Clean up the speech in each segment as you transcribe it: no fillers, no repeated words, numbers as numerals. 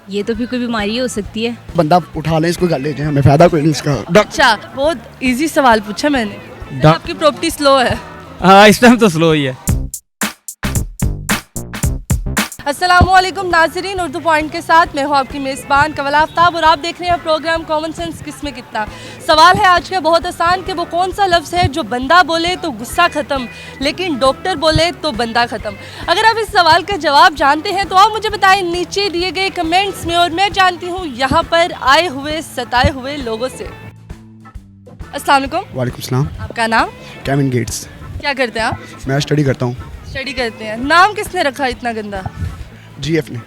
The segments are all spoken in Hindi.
ये तो फिर कोई बीमारी हो सकती है। बंदा उठा ले इसको गल हमें फायदा कोई नहीं इसका। अच्छा, बहुत इजी सवाल पूछा मैंने। आपकी प्रॉपर्टी स्लो है। हाँ इस टाइम तो स्लो ही है। अस्सलामुअलैकुम नाज़रीन, उर्दू पॉइंट के साथ मैं हूँ आपकी मेज़बान कवल आफ्ताब और आप देख रहे हैं प्रोग्राम कॉमन सेंस किसमें कितना। सवाल है आज का बहुत आसान कि वो कौन सा लफ्ज़ है जो बंदा बोले तो गुस्सा ख़त्म लेकिन डॉक्टर बोले तो बंदा ख़त्म। अगर आप इस सवाल का जवाब जानते हैं तो आप मुझे बताएं नीचे दिए गए कमेंट्स में, और मैं जानती हूँ यहाँ पर आए हुए सताए हुए लोगों से। अस्सलाम वालेकुम। वालेकुम सलाम। आपका नाम? Kevin Gates. क्या करते हैं आप? मैं स्टडी करता हूँ। स्टडी करते हैं। नाम किसने रखा इतना गंदा? जीएफ ने।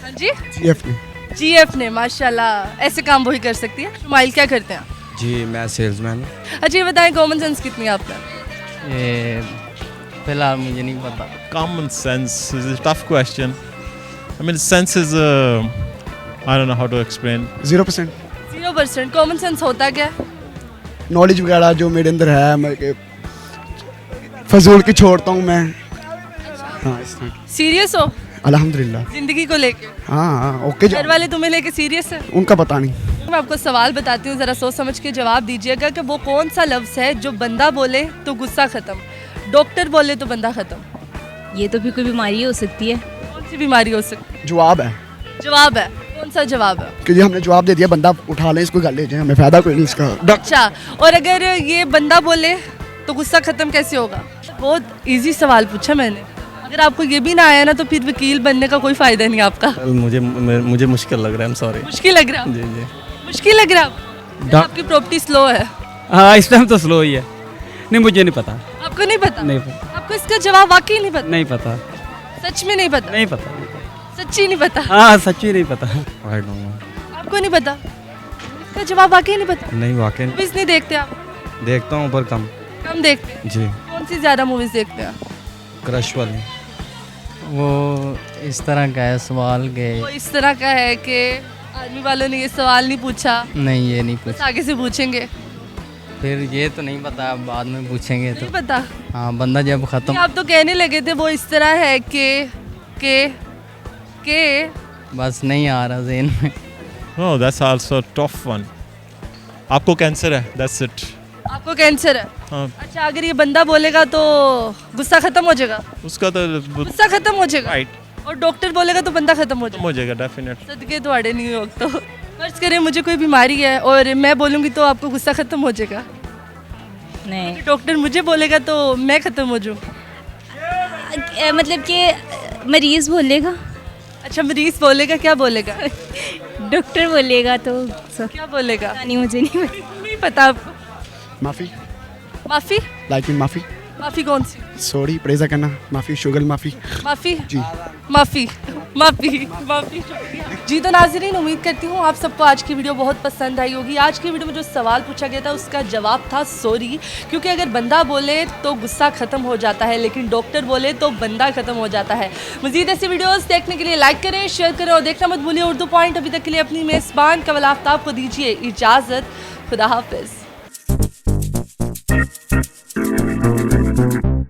हाँ जी, जीएफ ने। जीएफ ने। माशाल्लाह, ऐसे काम वही कर सकती है। शुमाइल क्या करते हैं? जी मैं सेल्समैन हूँ। अच्छा ये बताएं कॉमन सेंस कितनी है आपका? ये फिलहाल मुझे नहीं पता। Common sense is a tough question. I mean, sense is I don't know how to explain. 0%। 0%। Common sense होता क्या है? नॉलेज वगैरह जो मेरे अंदर है मैं फजूल की छोड़ता हूँ मैं। हाँ इस तरह। सीरियस हो अल्हम्दुलिल्लाह। जिंदगी को लेके? हाँ ओके। घर वाले तुम्हें लेके सीरियस है? उनका पता नहीं। मैं आपको सवाल बताती हूँ, ज़रा सोच समझ के जवाब दीजिएगा कि वो कौन सा लफ्ज़ है जो बंदा बोले तो गुस्सा ख़त्म, डॉक्टर बोले तो बंदा ख़त्म। ये तो फिर कोई बीमारी हो सकती है। कौन सी बीमारी हो सकती है? जवाब है जवाब है। कौन सा जवाब है? कि हमने जवाब दे दिया, बंदा उठा ले इसको गल हमें फायदा कोई नहीं इसका। अच्छा, और अगर ये बंदा बोले तो गुस्सा ख़त्म कैसे होगा? बहुत इजी सवाल पूछा मैंने। अगर आपको ये भी ना आया ना तो फिर वकील बनने का कोई फ़ायदा नहीं आपका। मुझे मुश्किल लग रहा है। I'm sorry। मुश्किल लग रहा है? जी जी। मुश्किल लग रहा है आपको? आपकी प्रॉपर्टी स्लो है। हाँ इस टाइम तो स्लो ही है। नहीं मुझे नहीं पता। आपको नहीं पता? नहीं पता। आपको इसका जवाब वाकई नहीं पता? नहीं पता। सच में नहीं पता? नहीं पता। सच्ची नहीं पता? हाँ सच्ची नहीं पता। I don't know। आपको नहीं पता? इसका जवाब वाकई नहीं पता? नहीं वाकई मूवीज नहीं देखते आप? देखता हूँ पर कम। कम देखते हैं। जी। कौन सी ज़्यादा मूवीज देखते हैं? क्रश वाली। वो इस तरह का है सवाल के। वो इस तरह का है कि आर्मी वालों ने ये सवाल नहीं पूछा, नहीं ये नहीं बस पूछ। आगे से पूछेंगे। फिर ये तो नहीं पता, बाद में पूछेंगे तो। नहीं पता? हाँ बंदा जब नहीं, ख़त्म। आप तो कहने लगे थे वो इस तरह है के बस नहीं आ रहा ज़हन में। No, that's also a tough one. आपको कैंसर है, that's it. आपको कैंसर है? हाँ, अच्छा, अगर ये बंदा बोलेगा तो गुस्सा खत्म हो जाएगा? उसका तो गुस्सा खत्म हो जाएगा? राइट और डॉक्टर बोलेगा तो बंदा खत्म हो जाएगा? हो जाएगा डेफिनेट। सदके तुम्हारे नहीं हो तो फर्ज करें मुझे कोई बीमारी है और मैं बोलूँगी तो आपको गुस्सा खत्म हो जाएगा? नहीं डॉक्टर मुझे बोलेगा तो मैं खत्म हो जाऊँ? मतलब कि मरीज बोलेगा। अच्छा, मरीज बोलेगा? क्या बोलेगा? डॉक्टर बोलेगा तो क्या बोलेगा? नहीं मुझे नहीं पता। नहीं पता आपको? माफ़ी। माफ़ी? लाइक मीन माफ़ी। माफ़ी कौन सी? सॉरी प्रेजा करना माफ़ी, शुगर माफ़ी। माफ़ी? जी माफ़ी माफ़ी माफ़ी। जी तो नाज़रीन, उम्मीद करती हूँ आप सबको आज की वीडियो बहुत पसंद आई होगी। आज की वीडियो में जो सवाल पूछा गया था उसका जवाब था सॉरी, क्योंकि अगर बंदा बोले तो गुस्सा ख़त्म हो जाता है लेकिन डॉक्टर बोले तो बंदा ख़त्म हो जाता है। मज़ीद ऐसी वीडियोस देखने के लिए लाइक करें, शेयर करें और देखना मत भूलिए उर्दू पॉइंट। अभी तक के लिए अपनी मेज़बान कवल आफ्ताब को दीजिए इजाज़त। खुदा हाफिज़।